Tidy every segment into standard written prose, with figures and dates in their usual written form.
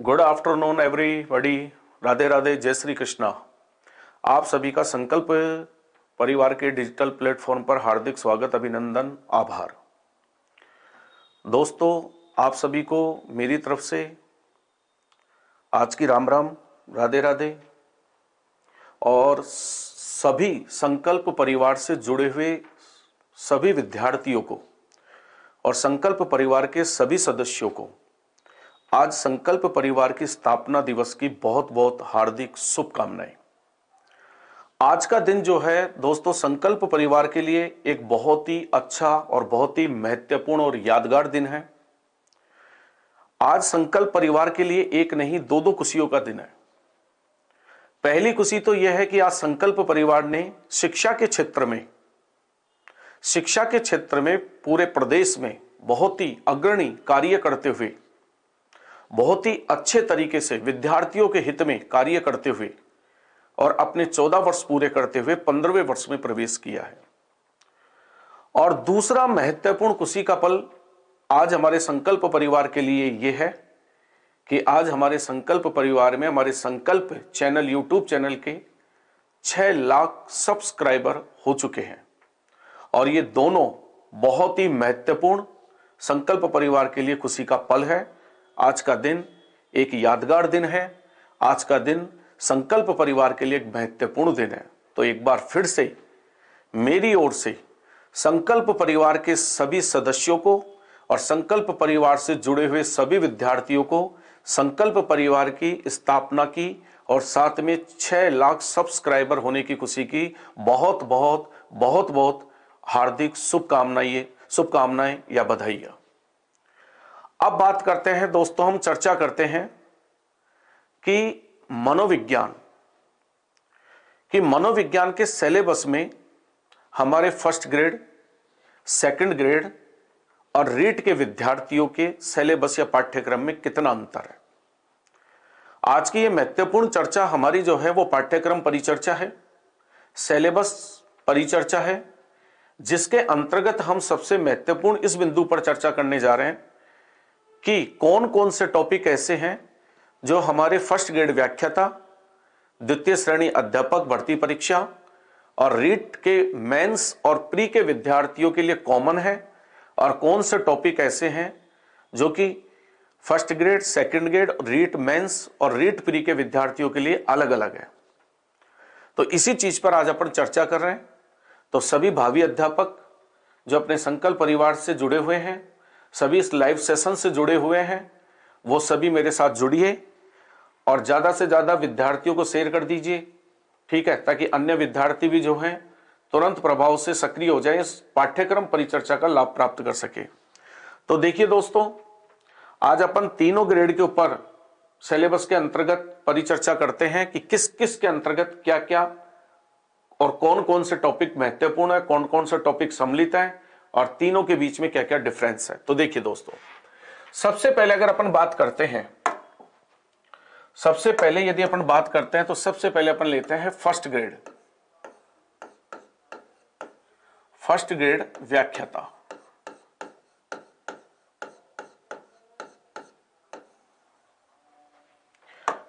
Good afternoon everybody. Radhe Radhe, जय श्री कृष्णा। आप सभी का संकल्प परिवार के डिजिटल प्लेटफॉर्म पर हार्दिक स्वागत, अभिनंदन, आभार। दोस्तों, आप सभी को मेरी तरफ से आज की राम राम, राधे राधे। और सभी संकल्प परिवार से जुड़े हुए सभी विद्यार्थियों को और संकल्प परिवार के सभी सदस्यों को आज संकल्प परिवार की स्थापना दिवस की बहुत बहुत हार्दिक शुभकामनाएं। आज का दिन जो है दोस्तों, संकल्प परिवार के लिए एक बहुत ही अच्छा और बहुत ही महत्वपूर्ण और यादगार दिन है। आज संकल्प परिवार के लिए एक नहीं दो खुशियों का दिन है। पहली खुशी तो यह है कि आज संकल्प परिवार ने शिक्षा के क्षेत्र में पूरे प्रदेश में बहुत ही अग्रणी कार्य करते हुए, बहुत ही अच्छे तरीके से विद्यार्थियों के हित में कार्य करते हुए और अपने 14 वर्ष पूरे करते हुए 15वें वर्ष में प्रवेश किया है। और दूसरा महत्वपूर्ण खुशी का पल आज हमारे संकल्प परिवार के लिए यह है कि आज हमारे संकल्प परिवार में हमारे संकल्प चैनल, यूट्यूब चैनल के 6 लाख सब्सक्राइबर हो चुके हैं। और ये दोनों बहुत ही महत्वपूर्ण संकल्प परिवार के लिए खुशी का पल है। आज का दिन एक यादगार दिन है। आज का दिन संकल्प परिवार के लिए एक महत्वपूर्ण दिन है। तो एक बार फिर से मेरी ओर से संकल्प परिवार के सभी सदस्यों को और संकल्प परिवार से जुड़े हुए सभी विद्यार्थियों को संकल्प परिवार की स्थापना की और साथ में 6 लाख सब्सक्राइबर होने की खुशी की बहुत बहुत बहुत बहुत हार्दिक शुभकामनाएं या बधाइयां। अब बात करते हैं दोस्तों, हम चर्चा करते हैं कि मनोविज्ञान के सिलेबस में हमारे फर्स्ट ग्रेड, सेकंड ग्रेड और रीट के विद्यार्थियों के सिलेबस या पाठ्यक्रम में कितना अंतर है। आज की यह महत्वपूर्ण चर्चा हमारी जो है वो पाठ्यक्रम परिचर्चा है, सिलेबस परिचर्चा है, जिसके अंतर्गत हम सबसे महत्वपूर्ण इस बिंदु पर चर्चा करने जा रहे हैं कि कौन कौन से टॉपिक ऐसे हैं जो हमारे फर्स्ट ग्रेड व्याख्याता, द्वितीय श्रेणी अध्यापक भर्ती परीक्षा और रीट के मेंस और प्री के विद्यार्थियों के लिए कॉमन है, और कौन से टॉपिक ऐसे हैं जो कि first grade, second grade, REET mains और रीट प्री के विद्यार्थियों के लिए अलग अलग है। तो इसी चीज पर आज अपन चर्चा कर रहे हैं। तो सभी भावी अध्यापक जो अपने संकल्प परिवार से जुड़े हुए हैं, सभी इस लाइव सेशन से जुड़े हुए हैं, वो सभी मेरे साथ जुड़िए और ज्यादा से ज्यादा विद्यार्थियों को शेयर कर दीजिए, ठीक है, ताकि अन्य विद्यार्थी भी जो हैं तुरंत प्रभाव से सक्रिय हो जाए, इस पाठ्यक्रम परिचर्चा का लाभ प्राप्त कर सके। तो देखिए दोस्तों, आज अपन तीनों ग्रेड के ऊपर सिलेबस के अंतर्गत परिचर्चा करते हैं कि किस किस के अंतर्गत क्या क्या और कौन कौन से टॉपिक महत्वपूर्ण है, कौन कौन से टॉपिक सम्मिलित है और तीनों के बीच में क्या क्या डिफरेंस है। तो देखिए दोस्तों, सबसे पहले अगर अपन बात करते हैं, सबसे पहले यदि अपन बात करते हैं तो सबसे पहले अपन लेते हैं फर्स्ट ग्रेड व्याख्याता।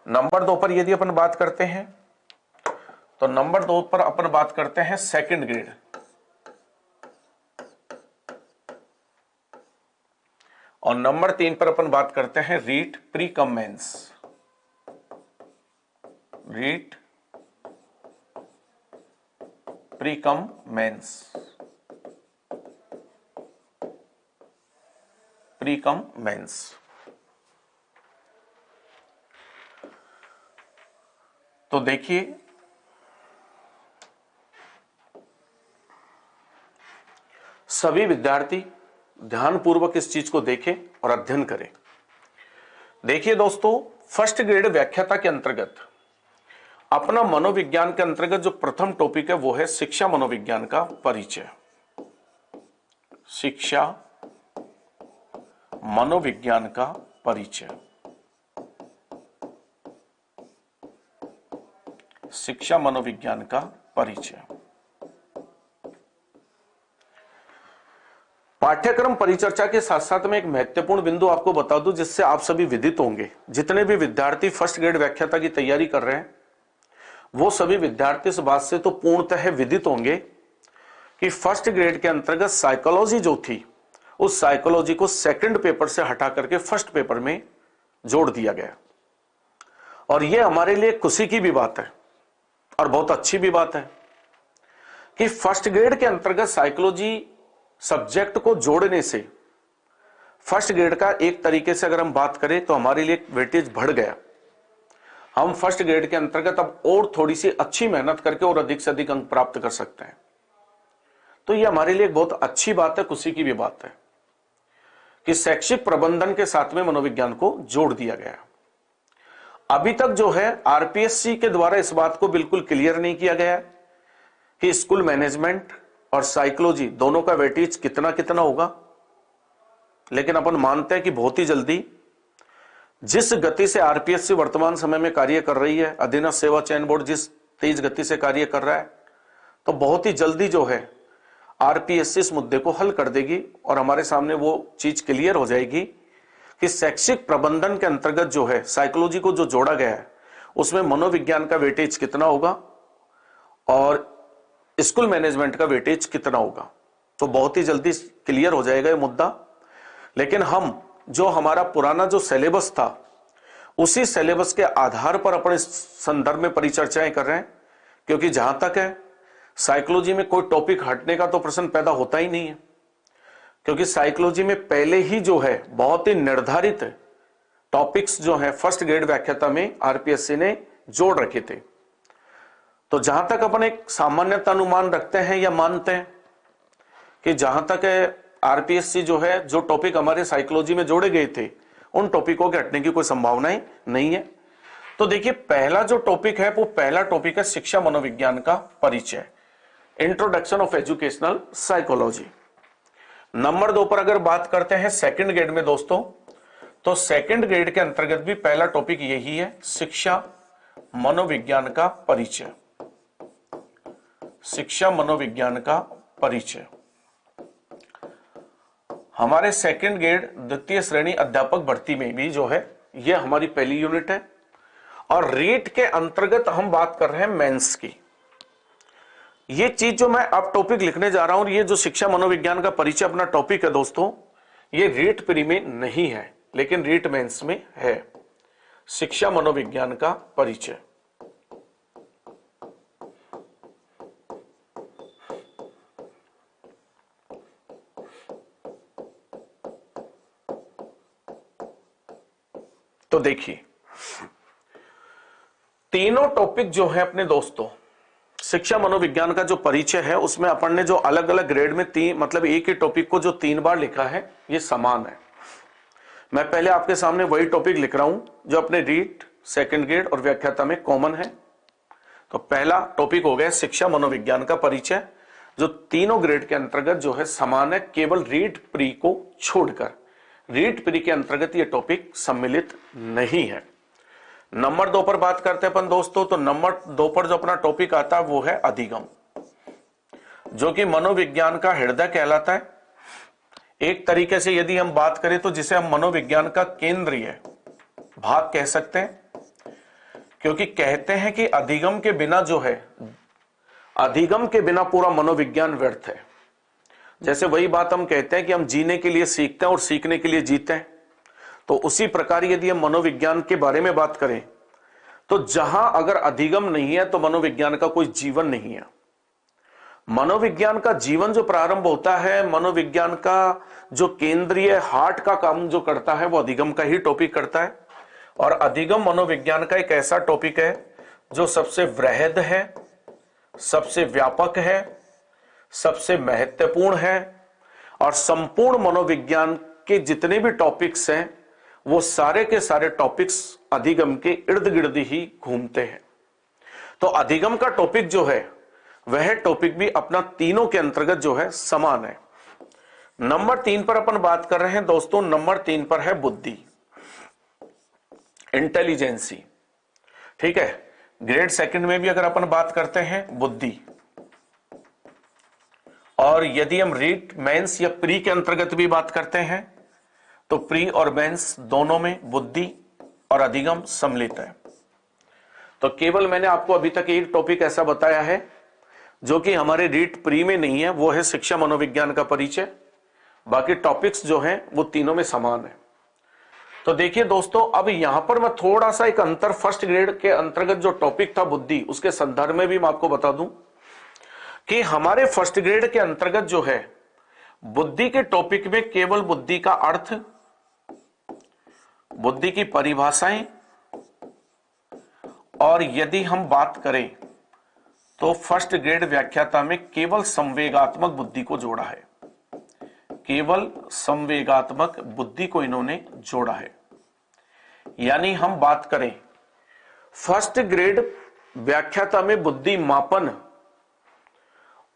नंबर 2 पर यदि अपन बात करते हैं तो नंबर 2 पर अपन बात करते हैं सेकंड ग्रेड। और नंबर 3 पर अपन बात करते हैं REET pre cum mains. REET pre cum mains, pre cum mains. तो देखिए, सभी विद्यार्थी ध्यानपूर्वक इस चीज को देखें और अध्ययन करें। देखिए दोस्तों, फर्स्ट ग्रेड व्याख्याता के अंतर्गत अपना मनोविज्ञान के अंतर्गत जो प्रथम टॉपिक है वो है शिक्षा मनोविज्ञान का परिचय। शिक्षा मनोविज्ञान का परिचय। शिक्षा मनोविज्ञान का परिचय। पाठ्यक्रम परिचर्चा के साथ साथ में एक महत्वपूर्ण बिंदु आपको बता दूं जिससे आप सभी विदित होंगे। जितने भी विद्यार्थी फर्स्ट ग्रेड व्याख्याता की तैयारी कर रहे हैं वो सभी विद्यार्थी इस बात से तो पूर्णतः विदित होंगे कि फर्स्ट ग्रेड के अंतर्गत साइकोलॉजी जो थी उस साइकोलॉजी को सेकंड पेपर से हटा करके फर्स्ट पेपर में जोड़ दिया गया। और यह हमारे लिए खुशी की भी बात है और बहुत अच्छी भी बात है कि फर्स्ट ग्रेड के अंतर्गत साइकोलॉजी सब्जेक्ट को जोड़ने से फर्स्ट ग्रेड का एक तरीके से अगर हम बात करें तो हमारे लिए वेटेज बढ़ गया। हम फर्स्ट ग्रेड के अंतर्गत अब और थोड़ी सी अच्छी मेहनत करके और अधिक से अधिक अंक प्राप्त कर सकते हैं। तो यह हमारे लिए एक बहुत अच्छी बात है, खुशी की भी बात है कि शैक्षिक प्रबंधन के साथ में मनोविज्ञान को जोड़ दिया गया। अभी तक जो है आरपीएससी के द्वारा इस बात को बिल्कुल क्लियर नहीं किया गया कि स्कूल मैनेजमेंट और साइकोलॉजी दोनों का वेटेज कितना कितना होगा, लेकिन अपन मानते हैं कि बहुत ही जल्दी जिस गति से आरपीएससी वर्तमान समय में कार्य कर रही है, अधीनस्थ सेवा चयन बोर्ड जिस तेज गति से कार्य कर रहा है, तो बहुत ही जल्दी जो है आरपीएससी इस मुद्दे को हल कर देगी और हमारे सामने वो चीज क्लियर हो जाएगी कि शैक्षिक प्रबंधन के अंतर्गत जो है साइकोलॉजी को जो जोड़ा गया है उसमें मनोविज्ञान का वेटेज कितना होगा और स्कूल मैनेजमेंट का वेटेज कितना होगा। तो बहुत ही जल्दी क्लियर हो जाएगा ये मुद्दा। लेकिन हम जो हमारा पुराना जो सिलेबस था उसी सिलेबस के आधार पर अपने संदर्भ में परिचर्चाएं कर रहे हैं, क्योंकि जहां तक है साइकोलॉजी में कोई टॉपिक हटने का तो प्रश्न पैदा होता ही नहीं है, क्योंकि साइकोलॉजी में पहले ही जो है बहुत ही निर्धारित टॉपिक्स जो है फर्स्ट ग्रेड व्याख्याता में आरपीएससी ने जोड़ रखे थे। तो जहां तक अपन एक सामान्यता अनुमान रखते हैं या मानते हैं कि जहां तक आरपीएससी जो है जो टॉपिक हमारे साइकोलॉजी में जोड़े गए थे उन टॉपिकों के हटने की कोई संभावनाएं नहीं है। तो देखिए पहला जो टॉपिक है वो पहला टॉपिक है शिक्षा मनोविज्ञान का परिचय, introduction of educational psychology. Number 2 पर अगर बात करते हैं सेकंड ग्रेड में दोस्तों, तो सेकंड ग्रेड के अंतर्गत भी पहला टॉपिक यही है, शिक्षा मनोविज्ञान का परिचय। शिक्षा मनोविज्ञान का परिचय हमारे सेकंड ग्रेड द्वितीय श्रेणी अध्यापक भर्ती में भी जो है यह हमारी पहली यूनिट है। और रीट के अंतर्गत हम बात कर रहे हैं मेंस की। ये चीज जो मैं अब टॉपिक लिखने जा रहा हूं, ये जो शिक्षा मनोविज्ञान का परिचय अपना टॉपिक है दोस्तों, ये रीट प्री में नहीं है लेकिन रीट मेंस में है। शिक्षा मनोविज्ञान का परिचय तो देखिए तीनों टॉपिक जो है अपने दोस्तों शिक्षा मनोविज्ञान का जो परिचय है उसमें अपन ने जो अलग अलग ग्रेड में मतलब एक ही टॉपिक को जो 3 बार लिखा है ये समान है। मैं पहले आपके सामने वही टॉपिक लिख रहा हूं जो अपने रीट सेकंड ग्रेड और व्याख्याता में कॉमन है। तो पहला टॉपिक हो गया शिक्षा मनोविज्ञान का परिचय, जो तीनों ग्रेड के अंतर्गत जो है समान है, केवल रीट प्री को छोड़कर। रीट प्री के अंतर्गत ये टॉपिक सम्मिलित नहीं है। नंबर 2 पर बात करते हैं अपन दोस्तों, तो नंबर 2 पर जो अपना टॉपिक आता है वो है अधिगम, जो कि मनोविज्ञान का हृदय कहलाता है। एक तरीके से यदि हम बात करें तो जिसे हम मनोविज्ञान का केंद्रीय भाग कह सकते हैं, क्योंकि कहते हैं कि अधिगम के बिना जो है, अधिगम के बिना पूरा मनोविज्ञान व्यर्थ है। जैसे वही बात हम कहते हैं कि हम जीने के लिए सीखते हैं और सीखने के लिए जीते हैं, तो उसी प्रकार यदि हम मनोविज्ञान के बारे में बात करें तो जहां अगर अधिगम नहीं है तो मनोविज्ञान का कोई जीवन नहीं है। मनोविज्ञान का जीवन जो प्रारंभ होता है, मनोविज्ञान का जो केंद्रीय हार्ट का काम जो करता है वो अधिगम का ही टॉपिक करता है। और अधिगम मनोविज्ञान का एक ऐसा टॉपिक है जो सबसे वृहद है, सबसे व्यापक है, सबसे महत्वपूर्ण है और संपूर्ण मनोविज्ञान के जितने भी टॉपिक्स हैं वो सारे के सारे टॉपिक्स अधिगम के इर्द गिर्द ही घूमते हैं। तो अधिगम का टॉपिक जो है वह टॉपिक भी अपना तीनों के अंतर्गत जो है समान है। नंबर 3 पर अपन बात कर रहे हैं दोस्तों, नंबर 3 पर है बुद्धि, इंटेलिजेंसी। ठीक है, ग्रेड सेकंड में भी अगर अपन बात करते हैं बुद्धि, और यदि हम रीट, मेंस या प्री के अंतर्गत भी बात करते हैं तो प्री और मेंस दोनों में बुद्धि और अधिगम सम्मिलित है। तो केवल मैंने आपको अभी तक एक टॉपिक ऐसा बताया है जो कि हमारे रीट प्री में नहीं है, वो है शिक्षा मनोविज्ञान का परिचय। बाकी टॉपिक्स जो हैं वो तीनों में समान है। तो देखिए दोस्तों, अब यहां पर मैं थोड़ा सा एक अंतर फर्स्ट ग्रेड के अंतर्गत जो टॉपिक था बुद्धि, उसके संदर्भ में भी मैं आपको बता दूं कि हमारे फर्स्ट ग्रेड के अंतर्गत जो है बुद्धि के टॉपिक में केवल बुद्धि का अर्थ, बुद्धि की परिभाषाएं, और यदि हम बात करें तो फर्स्ट ग्रेड व्याख्याता में केवल संवेगात्मक बुद्धि को जोड़ा है। केवल संवेगात्मक बुद्धि को इन्होंने जोड़ा है। यानी हम बात करें फर्स्ट ग्रेड व्याख्याता में बुद्धि मापन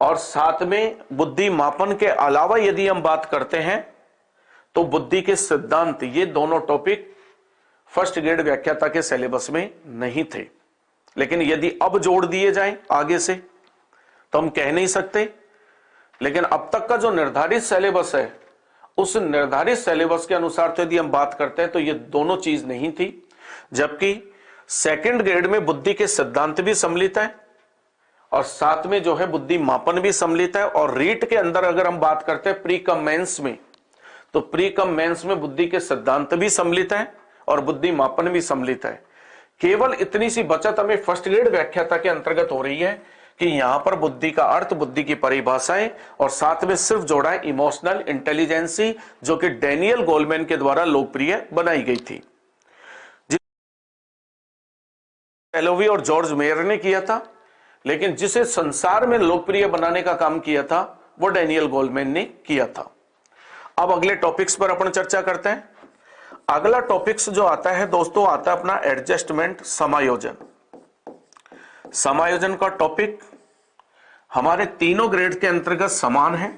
और साथ में बुद्धि मापन के अलावा यदि हम बात करते हैं तो बुद्धि के सिद्धांत, ये दोनों टॉपिक फर्स्ट ग्रेड व्याख्याता के सिलेबस में नहीं थे। लेकिन यदि अब जोड़ दिए जाएं आगे से तो हम कह नहीं सकते, लेकिन अब तक का जो निर्धारित सिलेबस है उस निर्धारित सिलेबस के अनुसार तो यदि हम बात करते हैं तो ये दोनों चीज नहीं थी। जबकि सेकंड ग्रेड में बुद्धि के सिद्धांत भी सम्मिलित है और साथ में जो है बुद्धि मापन भी सम्मिलित है। और रीट के अंदर अगर हम बात करते हैं प्री कम मेंस में, तो प्री कम मेंस में बुद्धि के सिद्धांत भी सम्मिलित है और बुद्धि मापन भी सम्मिलित है। केवल इतनी सी बचत हमें फर्स्ट ग्रेड व्याख्याता के अंतर्गत हो रही है कि यहां पर बुद्धि का अर्थ, बुद्धि की परिभाषाएं और साथ में सिर्फ जोड़ा है इमोशनल इंटेलिजेंसी, जो कि डैनियल गोलमैन के द्वारा लोकप्रिय बनाई गई थी। एलोवी और जॉर्ज मेयर ने किया था, लेकिन जिसे संसार में लोकप्रिय बनाने का काम किया था वो डैनियल गोलमैन ने किया था। अब अगले टॉपिक्स पर अपन चर्चा करते हैं। अगला टॉपिक्स जो आता है दोस्तों, आता है अपना एडजस्टमेंट, समायोजन। समायोजन का टॉपिक हमारे तीनों ग्रेड के अंतर्गत समान है।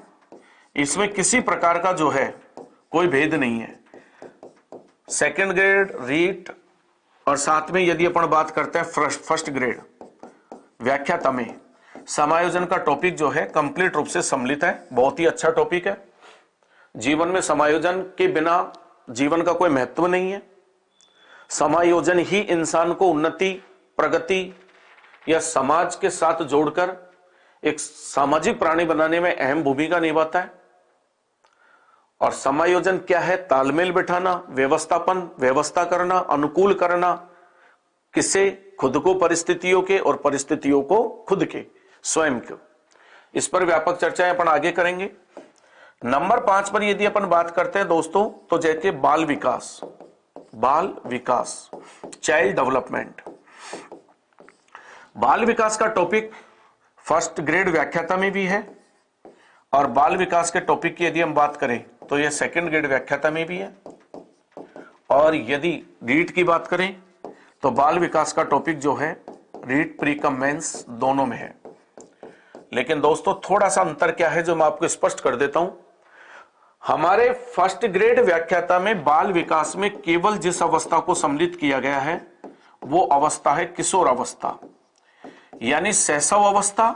इसमें किसी प्रकार का जो है कोई भेद नहीं है। सेकंड ग्रेड, रीट और साथ में यदि अपन बात करते हैं फर्स्ट ग्रेड व्याख्याता में, समायोजन का टॉपिक जो है कंप्लीट रूप से सम्मिलित है। बहुत ही अच्छा टॉपिक है। जीवन में समायोजन के बिना जीवन का कोई महत्व नहीं है। समायोजन ही इंसान को उन्नति, प्रगति या समाज के साथ जोड़कर एक सामाजिक प्राणी बनाने में अहम भूमिका निभाता है। और समायोजन क्या है? तालमेल बिठाना, व्यवस्थापन, व्यवस्था करना, अनुकूल करना, किसे? खुद को परिस्थितियों के और परिस्थितियों को खुद के, स्वयं को। इस पर व्यापक चर्चाएं अपन आगे करेंगे। नंबर 5 पर यदि अपन बात करते हैं दोस्तों, तो जैसे बाल विकास, चाइल्ड डेवलपमेंट। बाल विकास का टॉपिक फर्स्ट ग्रेड व्याख्याता में भी है और बाल विकास के टॉपिक की यदि हम बात करें तो यह सेकंड ग्रेड व्याख्याता में भी है। और यदि रीट की बात करें तो बाल विकास का टॉपिक जो है रीट, प्री कम मेंस दोनों में है। लेकिन दोस्तों थोड़ा सा अंतर क्या है जो मैं आपको स्पष्ट कर देता हूं। हमारे फर्स्ट ग्रेड व्याख्याता में बाल विकास में केवल जिस अवस्था को सम्मिलित किया गया है वो अवस्था है किशोर अवस्था, यानी शैशव अवस्था।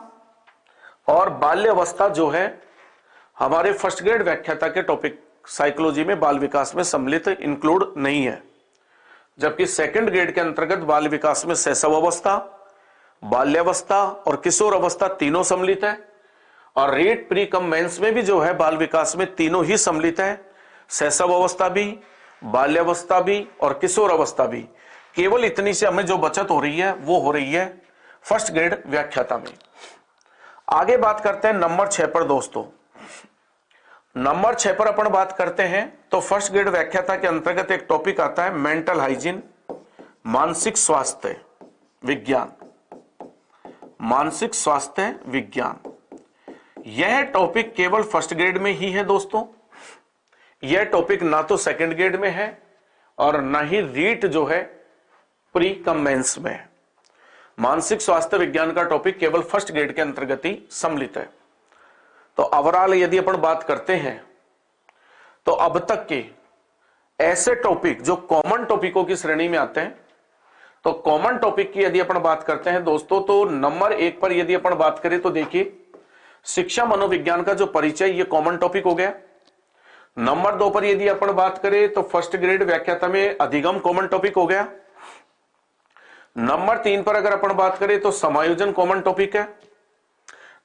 और बाल्य अवस्था जो है हमारे फर्स्ट ग्रेड व्याख्याता के टॉपिक साइकोलॉजी में बाल विकास में सम्मिलित, इंक्लूड नहीं है। जबकि सेकंड ग्रेड के अंतर्गत बाल विकास में शैशव अवस्था, बाल्यावस्था और किशोर अवस्था तीनों सम्मिलित है। और रीट, प्री कम मेंस में भी जो है बाल विकास में तीनों ही सम्मिलित है, शैशव अवस्था भी, बाल्यावस्था भी और किशोर अवस्था भी। केवल इतनी से हमें जो बचत हो रही है वो हो रही है फर्स्ट ग्रेड व्याख्याता में। आगे बात करते हैं नंबर 6 पर दोस्तों। नंबर 6 पर अपन बात करते हैं तो फर्स्ट ग्रेड व्याख्याता के अंतर्गत एक टॉपिक आता है मेंटल हाइजीन, मानसिक स्वास्थ्य विज्ञान। मानसिक स्वास्थ्य विज्ञान यह टॉपिक केवल फर्स्ट ग्रेड में ही है दोस्तों। यह टॉपिक ना तो सेकंड ग्रेड में है और ना ही रीट जो है प्री कम मेंस में है। मानसिक स्वास्थ्य विज्ञान का टॉपिक केवल फर्स्ट ग्रेड के अंतर्गत ही सम्मिलित है। तो ओवरऑल यदि अपन बात करते हैं तो अब तक के ऐसे टॉपिक जो कॉमन टॉपिकों की श्रेणी में आते हैं, तो कॉमन टॉपिक की यदि अपन बात करते हैं दोस्तों, तो नंबर 1 पर यदि अपन बात करें तो देखिए शिक्षा मनोविज्ञान का जो परिचय, ये कॉमन टॉपिक हो गया। नंबर 2 पर यदि अपन बात करें तो फर्स्ट ग्रेड व्याख्याता में अधिगम कॉमन टॉपिक हो गया। नंबर 3 पर अगर अपन बात करें तो समायोजन कॉमन टॉपिक है।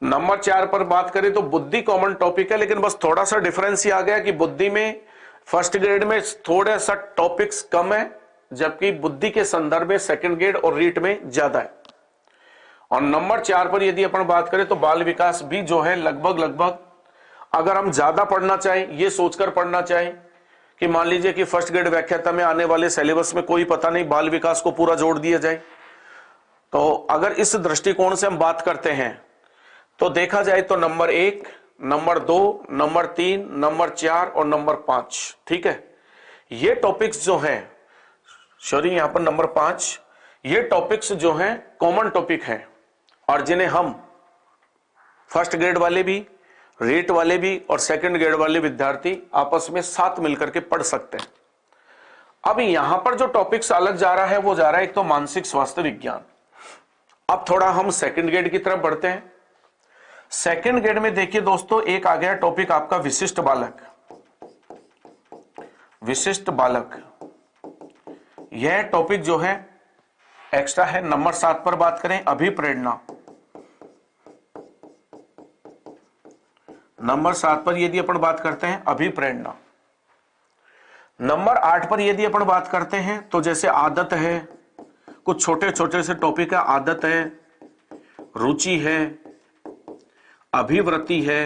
नंबर 4 पर बात करें तो बुद्धि कॉमन टॉपिक है, लेकिन बस थोड़ा सा डिफरेंस ही आ गया कि बुद्धि में फर्स्ट ग्रेड में थोड़ा सा टॉपिक्स कम है, जबकि बुद्धि के संदर्भ में सेकंड ग्रेड और रीट में ज्यादा है। और नंबर 4 पर यदि अपन बात करें तो बाल विकास भी जो है लगभग अगर हम ज्यादा पढ़ना चाहें, ये सोचकर पढ़ना चाहें कि मान लीजिए कि फर्स्ट ग्रेड व्याख्याता में आने वाले सिलेबस में कोई पता नहीं बाल विकास को पूरा जोड़ दिया जाए, तो अगर इस दृष्टिकोण से हम बात करते हैं तो देखा जाए तो नंबर 1, नंबर 2, नंबर 3, नंबर 4 और नंबर 5, ठीक है, ये टॉपिक्स जो हैं, सॉरी यहां पर नंबर 5, ये टॉपिक्स जो हैं कॉमन टॉपिक हैं और जिन्हें हम फर्स्ट ग्रेड वाले भी, रेट वाले भी और सेकंड ग्रेड वाले विद्यार्थी आपस में साथ मिलकर के पढ़ सकते हैं। अब यहां पर जो टॉपिक्स अलग जा रहा है वो जा रहा है एक तो मानसिक स्वास्थ्य विज्ञान। अब थोड़ा हम सेकंड ग्रेड की तरफ बढ़ते हैं। सेकंड ग्रेड में देखिए दोस्तों, एक आ गया टॉपिक आपका विशिष्ट बालक। विशिष्ट बालक, यह टॉपिक जो है एक्स्ट्रा है। नंबर 7 पर बात करें अभिप्रेरणा। नंबर 7 पर यदि अपन बात करते हैं अभिप्रेरणा। नंबर 8 पर यदि अपन बात करते हैं तो जैसे आदत है, कुछ छोटे छोटे से टॉपिक है, आदत है, रुचि है, अभिवृत्ति है।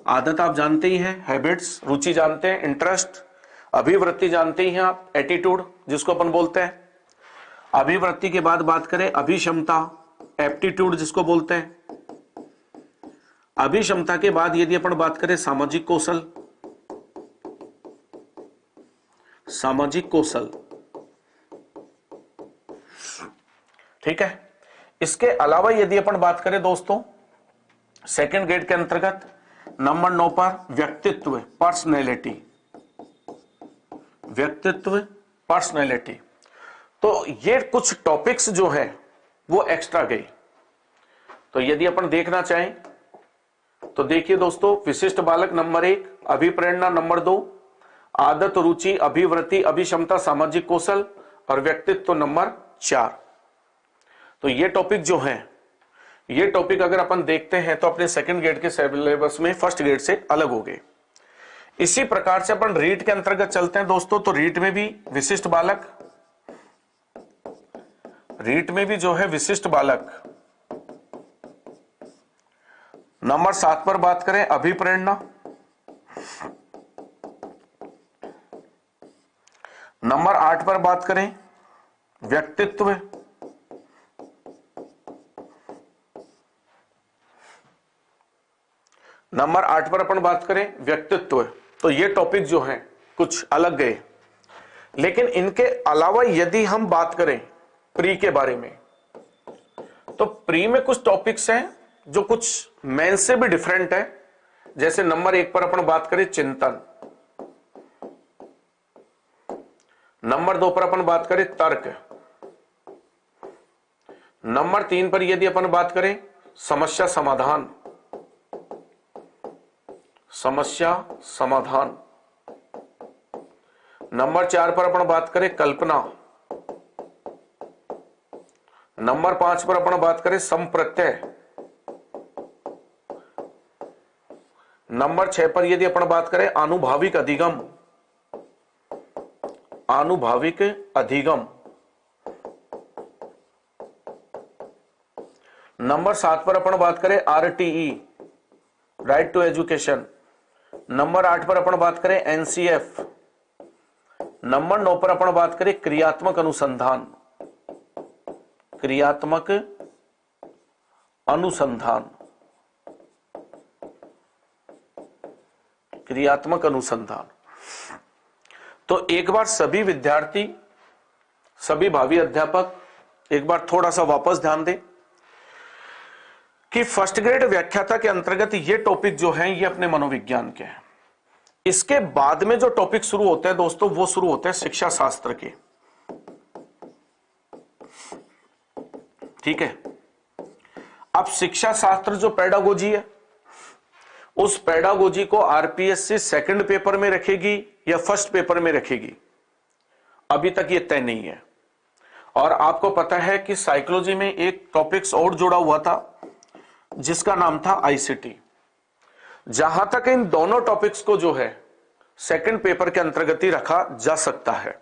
आदत आप जानते ही हैं, हैबिट्स, रुचि जानते हैं, इंटरेस्ट, अभिवृत्ति जानते ही हैं आप, एटीट्यूड जिसको अपन बोलते हैं। अभिवृत्ति के बाद बात करें अभिक्षमता, एप्टीट्यूड जिसको बोलते हैं। अभिक्षमता के बाद यदि अपन बात करें सामाजिक कौशल, सामाजिक कौशल, ठीक है। इसके अलावा यदि अपन बात करें दोस्तों सेकंड ग्रेड के अंतर्गत नंबर 9 पर व्यक्तित्व, पर्सनैलिटी, व्यक्तित्व, पर्सनैलिटी, तो ये कुछ टॉपिक्स जो है वो एक्स्ट्रा गई। तो यदि अपन देखना चाहें तो देखिए दोस्तों, विशिष्ट बालक नंबर 1, अभिप्रेरणा नंबर 2, आदत, रुचि, अभिवृत्ति, अभिक्षमता, सामाजिक कौशल और व्यक्तित्व नंबर 4। तो ये टॉपिक जो है, ये टॉपिक अगर अपन देखते हैं तो अपने सेकंड ग्रेड के सिलेबस में फर्स्ट ग्रेड से अलग हो गए। इसी प्रकार से अपन रीट के अंतर्गत चलते हैं दोस्तों, तो रीट में भी विशिष्ट बालक, रीट में भी जो है विशिष्ट बालक। नंबर 7 पर बात करें अभिप्रेरणा। नंबर 8 पर बात करें व्यक्तित्व। नंबर 8 पर अपन बात करें व्यक्तित्व। तो ये टॉपिक जो हैं कुछ अलग गए, लेकिन इनके अलावा यदि हम बात करें प्री के बारे में, तो प्री में कुछ टॉपिक्स हैं जो कुछ मेन से भी डिफरेंट है। जैसे नंबर 1 पर अपन बात करें चिंतन, नंबर 2 पर अपन बात करें तर्क, नंबर 3 पर यदि अपन बात करें समस्या समाधान, समस्या समाधान, नंबर 4 पर अपन बात करें कल्पना, नंबर 5 पर अपन बात करें संप्रत्यय, नंबर 6 पर यदि अपन बात करें आनुभाविक अधिगम, आनुभाविक अधिगम, नंबर 7 पर अपन बात करें RTE, right to education, number 8 पर अपन बात करें एनसीएफ, नंबर 9 पर अपन बात करें क्रियात्मक अनुसंधान, क्रियात्मक अनुसंधान, क्रियात्मक अनुसंधान। तो एक बार सभी विद्यार्थी, सभी भावी अध्यापक एक बार थोड़ा सा वापस ध्यान दें कि फर्स्ट ग्रेड व्याख्याता के अंतर्गत ये टॉपिक जो हैं ये अपने मनोविज्ञान के हैं। इसके बाद में जो टॉपिक शुरू होते हैं दोस्तों वो शुरू होते हैं शिक्षा शास्त्र के, ठीक है। अब शिक्षा शास्त्र जो पेडागोजी है, उस पेडागोजी को आरपीएससी सेकंड पेपर में रखेगी या फर्स्ट पेपर में रखेगी, अभी तक ये तय नहीं है। और आपको पता है कि साइकोलॉजी में एक टॉपिक्स और जुड़ा हुआ था जिसका नाम था आईसीटी। जहां तक इन दोनों टॉपिक्स को जो है सेकंड पेपर के अंतर्गत ही रखा जा सकता है।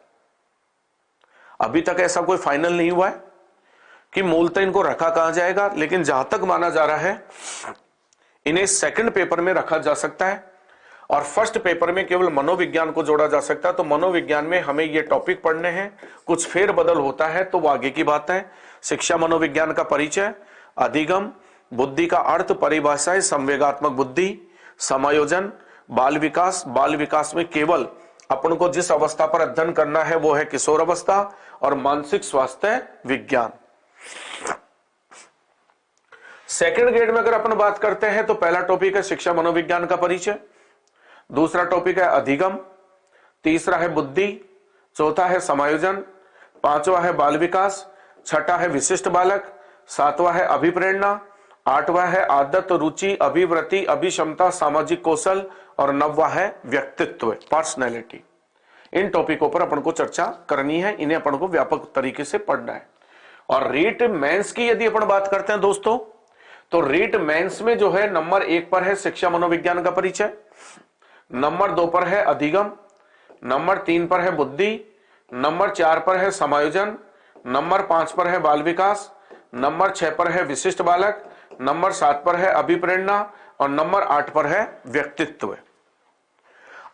अभी तक ऐसा कोई फाइनल नहीं हुआ है कि मूलतः इनको रखा कहां जाएगा, लेकिन जहां तक माना जा रहा है इन्हें सेकंड पेपर में रखा जा सकता है और फर्स्ट पेपर में केवल मनोविज्ञान को जोड़ा जा सकता है। तो मनोविज्ञान में हमें ये टॉपिक पढ़ने हैं, कुछ फेरबदल होता है तो वो आगे की बात है। शिक्षा मनोविज्ञान का परिचय, अधिगम, बुद्धि का अर्थ, परिभाषाएं, संवेगात्मक बुद्धि, समायोजन, बाल विकास में केवल अपन को जिस अवस्था पर अध्ययन करना है वो है किशोर अवस्था, और मानसिक स्वास्थ्य विज्ञान। सेकंड ग्रेड में अगर अपन बात करते हैं तो पहला टॉपिक है शिक्षा मनोविज्ञान का परिचय, दूसरा टॉपिक है अधिगम, तीसरा है बुद्धि, चौथा है समायोजन, पांचवा है बाल विकास, छठा है विशिष्ट बालक, सातवां है अभिप्रेरणा, आठवां है आदत, रुचि, अभिवृत्ति, अभिक्षमता, सामाजिक कौशल, और नौवां है व्यक्तित्व, पर्सनैलिटी। इन टॉपिकों पर अपन को चर्चा करनी है, इन्हें अपन को व्यापक तरीके से पढ़ना है। और रीट मेंस की यदि अपन बात करते हैं दोस्तों, तो रीट मेंस में जो है नंबर 1 पर है शिक्षा मनोविज्ञान का परिचय, नंबर 2 पर है अधिगम, नंबर 3 पर है बुद्धि, नंबर 4 पर है समायोजन, नंबर 5 पर है बाल विकास, नंबर 6 पर है विशिष्ट बालक, नंबर 7 पर है अभिप्रेरणा, और नंबर 8 पर है व्यक्तित्व।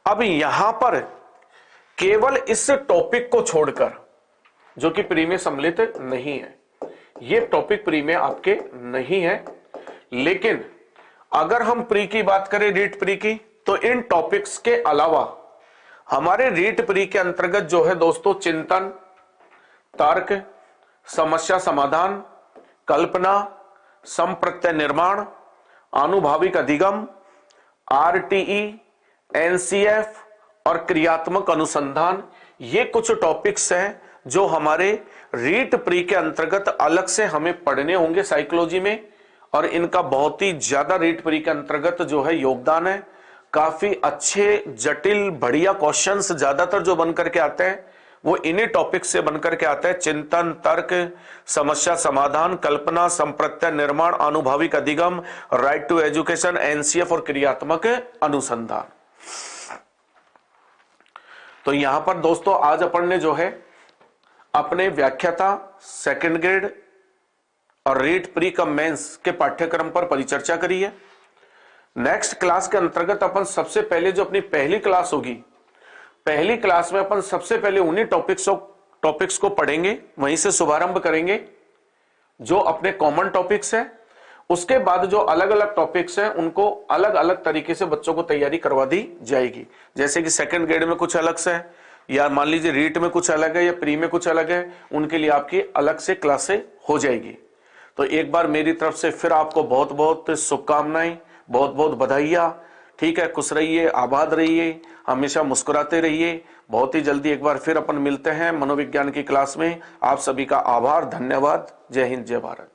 अब यहां पर केवल इस टॉपिक को छोड़कर, जो कि प्री में सम्मिलित नहीं है, ये टॉपिक प्री में आपके नहीं है, लेकिन अगर हम प्री की बात करें, रीट प्री की, तो इन टॉपिक्स के अलावा हमारे रीट प्री के अंतर्गत जो है दोस्तों चिंतन, तर्क, समस्या समाधान, कल्पना, संप्रत्यय निर्माण, आनुभाविक अधिगम, आरटीई, एनसीएफ और क्रियात्मक अनुसंधान, ये कुछ टॉपिक्स हैं जो हमारे रीट प्री के अंतर्गत अलग से हमें पढ़ने होंगे साइकोलॉजी में, और इनका बहुत ही ज्यादा रीट प्री के अंतर्गत जो है योगदान है। काफी अच्छे जटिल बढ़िया क्वेश्चंस ज्यादातर जो बन करके आते हैं वो इन्हीं टॉपिक्स से बनकर के आते हैं। चिंतन, तर्क, समस्या समाधान, कल्पना, संप्रत्यय निर्माण, आनुभाविक अधिगम, राइट टू एजुकेशन, एनसीएफ और क्रियात्मक अनुसंधान। तो यहां पर दोस्तों आज अपन ने जो है अपने व्याख्याता, सेकंड ग्रेड और रीट प्री कम मेंस के पाठ्यक्रम पर परिचर्चा करी है। नेक्स्ट क्लास के अंतर्गत अपन सबसे पहले जो अपनी पहली क्लास होगी, पहली क्लास में अपन सबसे पहले उन्हीं टॉपिक्स को पढ़ेंगे, वहीं से शुभारंभ करेंगे जो अपने कॉमन टॉपिक्स हैं। उसके बाद जो अलग अलग टॉपिक्स हैं उनको अलग अलग तरीके से बच्चों को तैयारी करवा दी जाएगी। जैसे कि सेकंड ग्रेड में कुछ अलग से है, या मान लीजिए रीट में कुछ अलग है, या प्री में कुछ अलग है, उनके लिए आपकी अलग से क्लासें हो जाएगी। तो एक बार मेरी तरफ से फिर आपको बहुत बहुत शुभकामनाएं, बहुत बहुत बधाइयां। ठीक है, खुश रहिए, आबाद रहिए, हमेशा मुस्कुराते रहिए। बहुत ही जल्दी एक बार फिर अपन मिलते हैं मनोविज्ञान की क्लास में। आप सभी का आभार, धन्यवाद। जय हिंद, जय भारत।